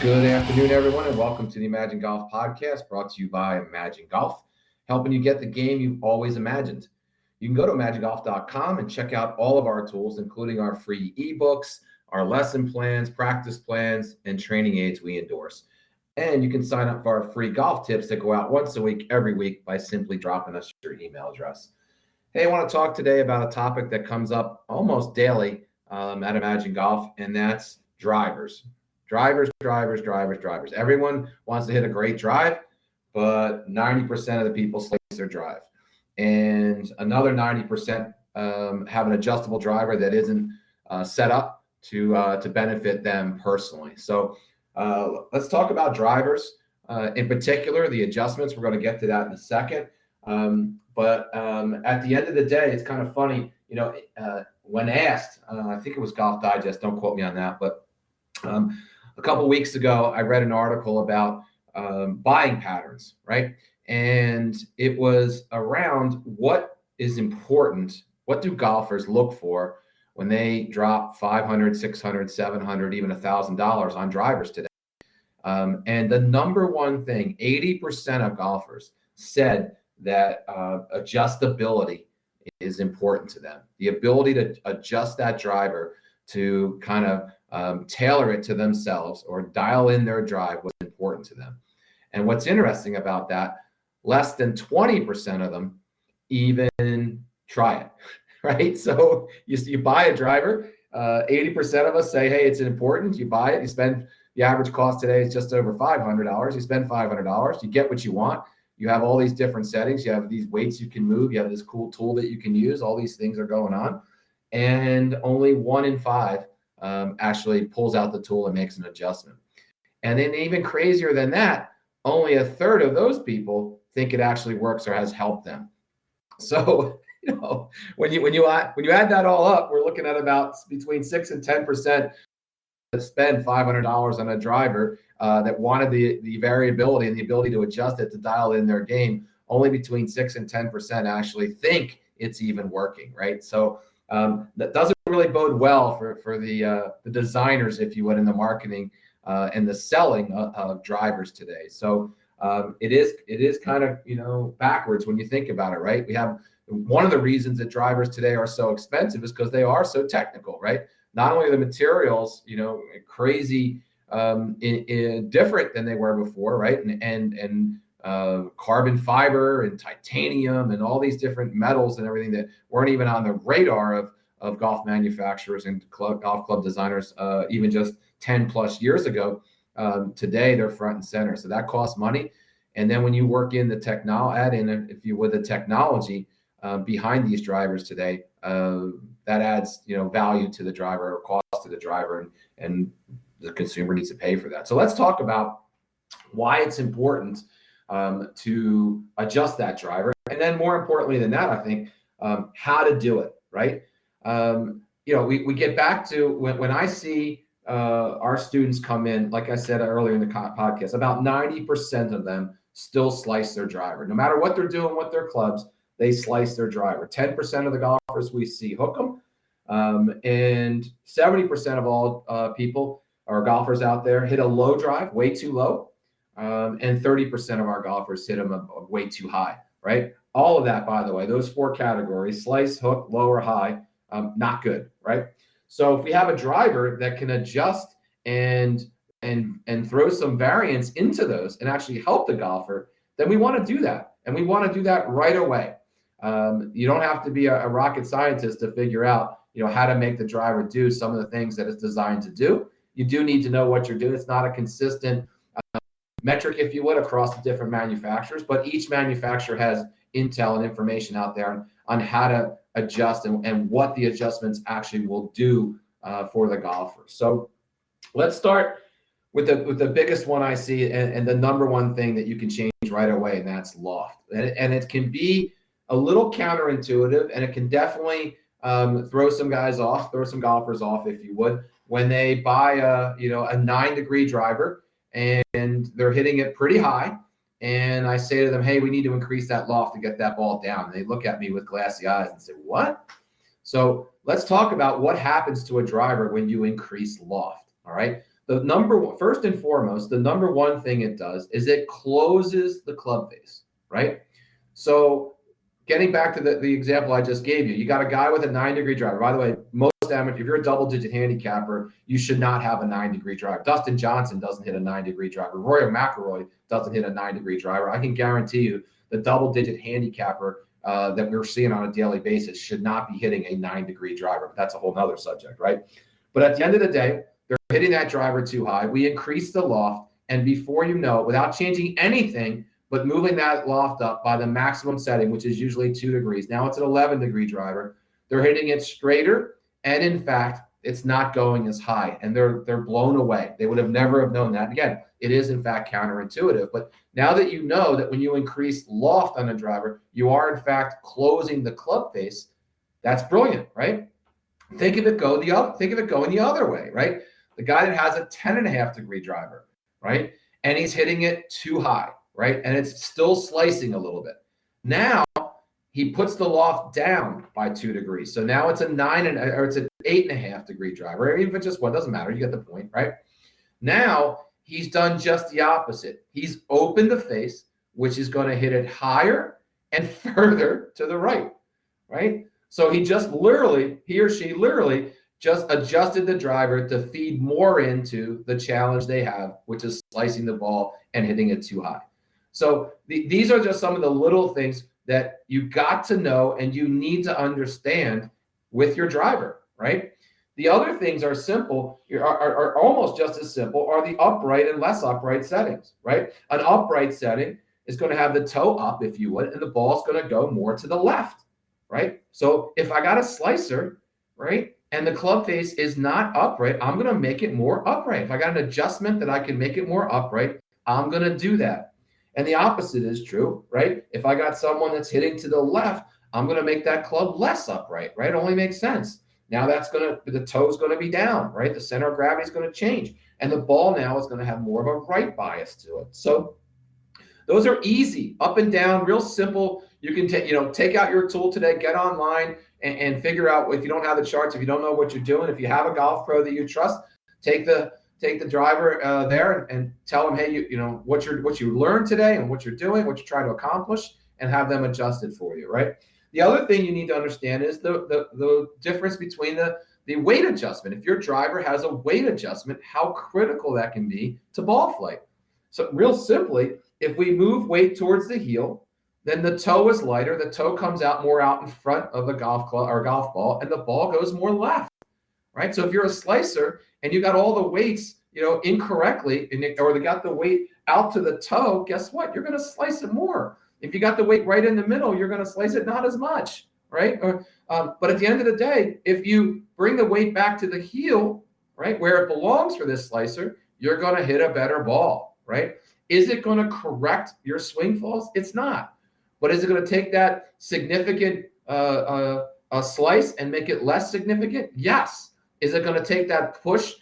Good afternoon, everyone, and welcome to the Imagine Golf podcast brought to you by Imagine Golf, helping you get the game you've always imagined. You can go to imaginegolf.com and check out all of our tools, including our free ebooks, our lesson plans, practice plans, and training aids we endorse. And you can sign up for our free golf tips that go out once a week, every week, by simply dropping us your email address. Hey, I want to talk today about a topic that comes up almost daily at Imagine Golf, and that's drivers. Drivers. Everyone wants to hit a great drive, but 90% of the people slice their drive. And another 90% have an adjustable driver that isn't set up to benefit them personally. So let's talk about drivers. In particular, the adjustments. We're going to get to that in a second. But at the end of the day, it's kind of funny, when asked, I think it was Golf Digest, don't quote me on that, but a couple of weeks ago, I read an article about buying patterns, right? And it was around what is important. What do golfers look for when they drop $500, $600, $700, even $1,000 on drivers today? And the number one thing, 80% of golfers said that adjustability is important to them. The ability to adjust that driver to kind of tailor it to themselves or dial in their drive was important to them. And what's interesting about that, less than 20% of them even try it, right? So you buy a driver, 80% of us say, hey, it's important. You buy it, you spend, the average cost today is just over $500. You spend $500, you get what you want. You have all these different settings. You have these weights you can move. You have this cool tool that you can use. All these things are going on. And only 1 in 5 actually pulls out the tool and makes an adjustment. And then even crazier than that, only a third of those people think it actually works or has helped them. So, when you add that all up, we're looking at about between 6 and 10% that spend $500 on a driver that wanted the variability and the ability to adjust it to dial in their game. Only between 6 and 10% actually think it's even working, right? So that doesn't really bode well for the designers, if you would, in the marketing and the selling of drivers today. So it is kind of backwards when you think about it, right? We have one of the reasons that drivers today are so expensive is because they are so technical, right? Not only are the materials crazy different than they were before, right? And carbon fiber and titanium and all these different metals and everything that weren't even on the radar of golf manufacturers and golf club designers even just 10 plus years ago. Today they're front and center. So that costs money. And then when you work in the if you would, the technology behind these drivers today, that adds value to the driver or cost to the driver, and the consumer needs to pay for that. So let's talk about why it's important to adjust that driver. And then more importantly than that, I think how to do it, right? We get back to when I see our students come in, like I said earlier in the podcast, about 90% of them still slice their driver. No matter what they're doing with their clubs, they slice their driver. 10% of the golfers we see hook them. And 70% of all people or golfers out there hit a low drive, way too low. And 30% of our golfers hit them way too high, right? All of that, by the way, those 4 categories, slice, hook, low, or high, not good, right? So if we have a driver that can adjust and throw some variance into those and actually help the golfer, then we want to do that. And we want to do that right away. You don't have to be a rocket scientist to figure out, how to make the driver do some of the things that it's designed to do. You do need to know what you're doing. It's not a consistent metric, if you would, across the different manufacturers, but each manufacturer has intel and information out there on how to adjust and what the adjustments actually will do for the golfer. So let's start with the biggest one I see and the number one thing that you can change right away, and that's loft. And it can be a little counterintuitive, and it can definitely throw some golfers off, if you would, when they buy a 9-degree driver and they're hitting it pretty high. And I say to them, hey, we need to increase that loft to get that ball down. And they look at me with glassy eyes and say, what? So let's talk about what happens to a driver when you increase loft. All right. first and foremost, the number one thing it does is it closes the club face, right? So getting back to the example I just gave you, you got a guy with a 9-degree driver. By the way, most amateur, if you're a double-digit handicapper, you should not have a 9-degree driver. Dustin Johnson doesn't hit a 9-degree driver. Rory McIlroy doesn't hit a 9-degree driver. I can guarantee you the double-digit handicapper that we're seeing on a daily basis should not be hitting a 9-degree driver. But that's a whole nother subject, right? But at the end of the day, they're hitting that driver too high. We increase the loft, and before you know it, without changing anything, but moving that loft up by the maximum setting, which is usually 2 degrees. Now it's an 11-degree driver. They're hitting it straighter, and in fact, it's not going as high, and they're blown away. They would have never have known that. Again, it is in fact counterintuitive, but now that you know that when you increase loft on a driver, you are in fact closing the club face. That's brilliant, right? Think of it going the other way, right? The guy that has a 10.5-degree driver, right, and he's hitting it too high, right? And it's still slicing a little bit. Now he puts the loft down by 2 degrees. So now it's a 8.5-degree driver. Or even if it's just one, doesn't matter. You get the point, right? Now he's done just the opposite. He's opened the face, which is going to hit it higher and further to the right, right? So he or she literally just adjusted the driver to feed more into the challenge they have, which is slicing the ball and hitting it too high. So these are just some of the little things that you got to know and you need to understand with your driver, right? The other things are simple, are almost just as simple, are the upright and less upright settings, right? An upright setting is going to have the toe up, if you would, and the ball's going to go more to the left, right? So if I got a slicer, right, and the club face is not upright, I'm going to make it more upright. If I got an adjustment that I can make it more upright, I'm going to do that. And the opposite is true, right? If I got someone that's hitting to the left, I'm going to make that club less upright, right? It only makes sense. Now the toe's going to be down, right? The center of gravity is going to change. And the ball now is going to have more of a right bias to it. So those are easy, up and down, real simple. You can take out your tool today, get online and figure out, if you don't have the charts, if you don't know what you're doing, if you have a golf pro that you trust, take the driver there and tell them, hey, you know what you learned today and what you're doing, what you're trying to accomplish, and have them adjusted for you, right? The other thing you need to understand is the difference between the weight adjustment. If your driver has a weight adjustment, how critical that can be to ball flight. So real simply, if we move weight towards the heel, then the toe is lighter. The toe comes out more out in front of the golf club or golf ball, and the ball goes more left, right? So if you're a slicer and you got all the weights, incorrectly, or they got the weight out to the toe, guess what? You're going to slice it more. If you got the weight right in the middle, you're going to slice it not as much, right? But at the end of the day, if you bring the weight back to the heel, right, where it belongs for this slicer, you're going to hit a better ball, right? Is it going to correct your swing falls? It's not. But is it going to take that significant slice and make it less significant? Yes. Is it going to take that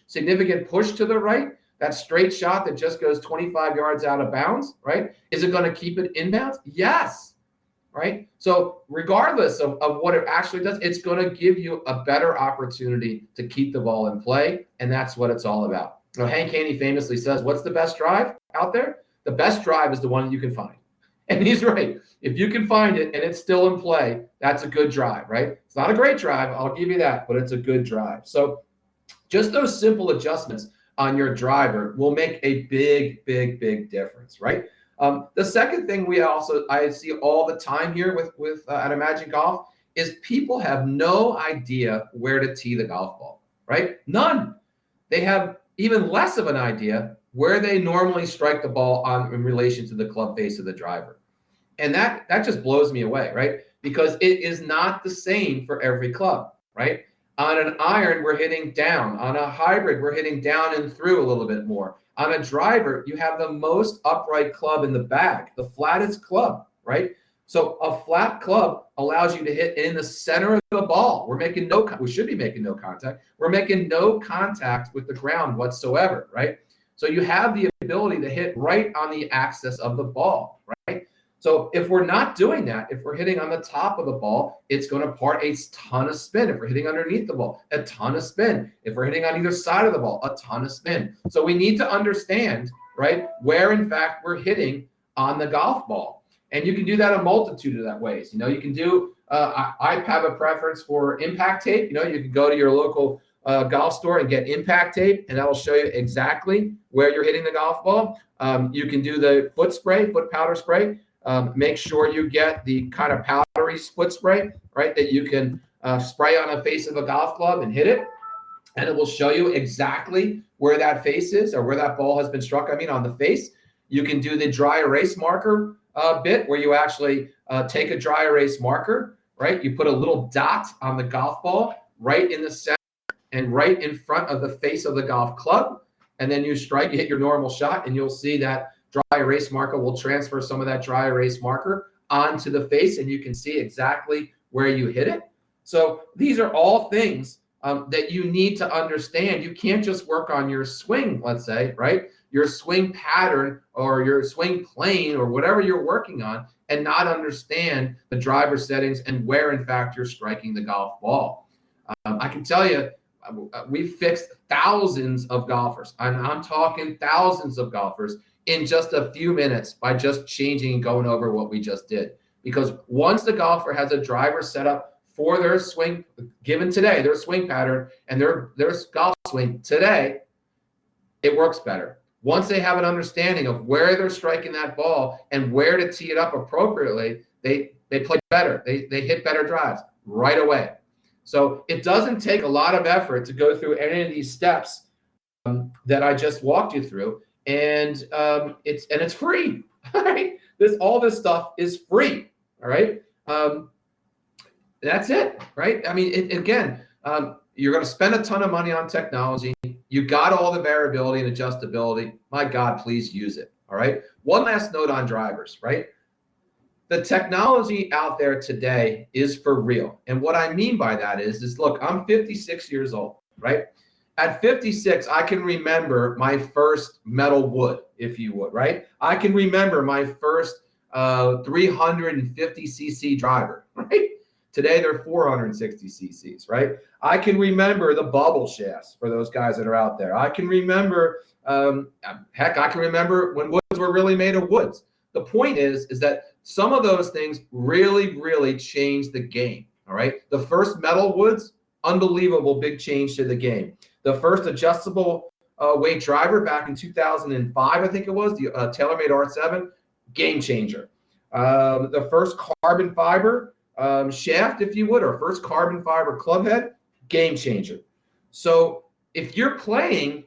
significant push to the right, that straight shot that just goes 25 yards out of bounds, right? Is it going to keep it inbounds? Yes, right? So regardless of what it actually does, it's going to give you a better opportunity to keep the ball in play, and that's what it's all about. Hank Haney famously says, what's the best drive out there? The best drive is the one you can find. And he's right. If you can find it and it's still in play, that's a good drive, right? It's not a great drive, I'll give you that, but it's a good drive. So just those simple adjustments on your driver will make a big, big, big difference, right? The second thing I see all the time here with at Imagine Golf is people have no idea where to tee the golf ball, right? None. They have even less of an idea where they normally strike the ball in relation to the club face of the driver. And that just blows me away, right? Because it is not the same for every club, right? On an iron, we're hitting down. On a hybrid, we're hitting down and through a little bit more. On a driver, you have the most upright club in the bag, the flattest club, right? So a flat club allows you to hit in the center of the ball. We should be making no contact. We're making no contact with the ground whatsoever, right? So you have the ability to hit right on the axis of the ball, right? So if we're not doing that, if we're hitting on the top of the ball, it's going to part a ton of spin. If we're hitting underneath the ball, a ton of spin. If we're hitting on either side of the ball, a ton of spin. So we need to understand, right, where in fact we're hitting on the golf ball. And you can do that a multitude of that ways. You know, you can do, I have a preference for impact tape. You know, you can go to your local golf store and get impact tape, and that will show you exactly where you're hitting the golf ball. You can do the foot powder spray. Make sure you get the kind of powdery foot spray, right, that you can spray on the face of a golf club and hit it. And it will show you exactly where that face is or where that ball has been struck. I mean, on the face. You can do the dry erase marker bit where you actually take a dry erase marker, right? You put a little dot on the golf ball right in the center and right in front of the face of the golf club. And then you strike, you hit your normal shot, and you'll see that dry erase marker will transfer some of that dry erase marker onto the face, and you can see exactly where you hit it. So these are all things that you need to understand. You can't just work on your swing, let's say, right? Your swing pattern or your swing plane or whatever you're working on and not understand the driver settings and where, in fact, you're striking the golf ball. I can tell you, we've fixed thousands of golfers. I'm talking thousands of golfers in just a few minutes by just changing and going over what we just did. Because once the golfer has a driver set up for their swing, given today, their swing pattern and their golf swing today, it works better. Once they have an understanding of where they're striking that ball and where to tee it up appropriately, they play better. They hit better drives right away. So it doesn't take a lot of effort to go through any of these steps that I just walked you through, and it's free. Right? All this stuff is free. All right. That's it. Right. I mean, you're going to spend a ton of money on technology. You got all the variability and adjustability. My God, please use it. All right. One last note on drivers. Right. The technology out there today is for real. And what I mean by that is look, I'm 56 years old, right? At 56, I can remember my first metal wood, if you would, right? I can remember my first 350cc driver, right? Today, they're 460 cc's, right? I can remember the bubble shafts for those guys that are out there. I can remember, I can remember when woods were really made of woods. The point is that some of those things really, really changed the game, all right? The first metal woods, unbelievable big change to the game. The first adjustable weight driver back in 2005, I think it was, the TaylorMade R7, game changer. The first carbon fiber shaft, if you would, or first carbon fiber club head, game changer. So if you're playing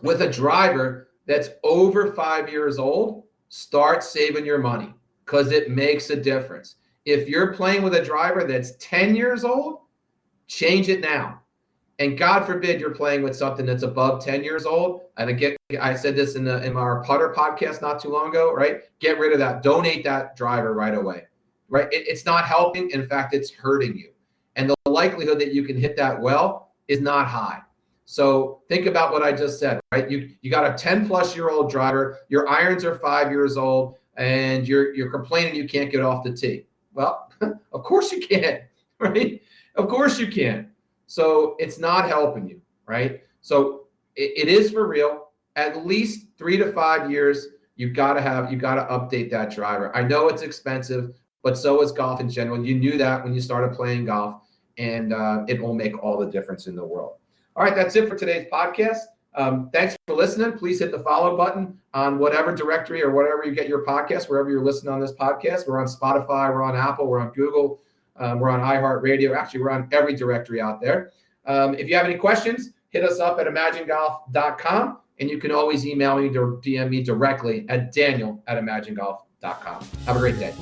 with a driver that's over 5 years old, start saving your money because it makes a difference. If you're playing with a driver that's 10 years old, change it now. And God forbid you're playing with something that's above 10 years old. And again, I said this in our putter podcast not too long ago, right? Get rid of that. Donate that driver right away, right? It's not helping. In fact, it's hurting you. And the likelihood that you can hit that well is not high. So think about what I just said, right? You got a 10-plus-year-old driver, your irons are 5 years old, and you're complaining you can't get off the tee. Well, of course you can, right? Of course you can. So it's not helping you, right? So it is for real. At least 3 to 5 years, you got to update that driver. I know it's expensive, but so is golf in general. You knew that when you started playing golf, and it will make all the difference in the world. All right, that's it for today's podcast. Thanks for listening. Please hit the follow button on whatever directory or whatever you get your podcast, wherever you're listening on this podcast. We're on Spotify, we're on Apple, we're on Google, we're on iHeartRadio. Actually, we're on every directory out there. If you have any questions, hit us up at imaginegolf.com, and you can always email me or DM me directly at daniel@imaginegolf.com. Have a great day.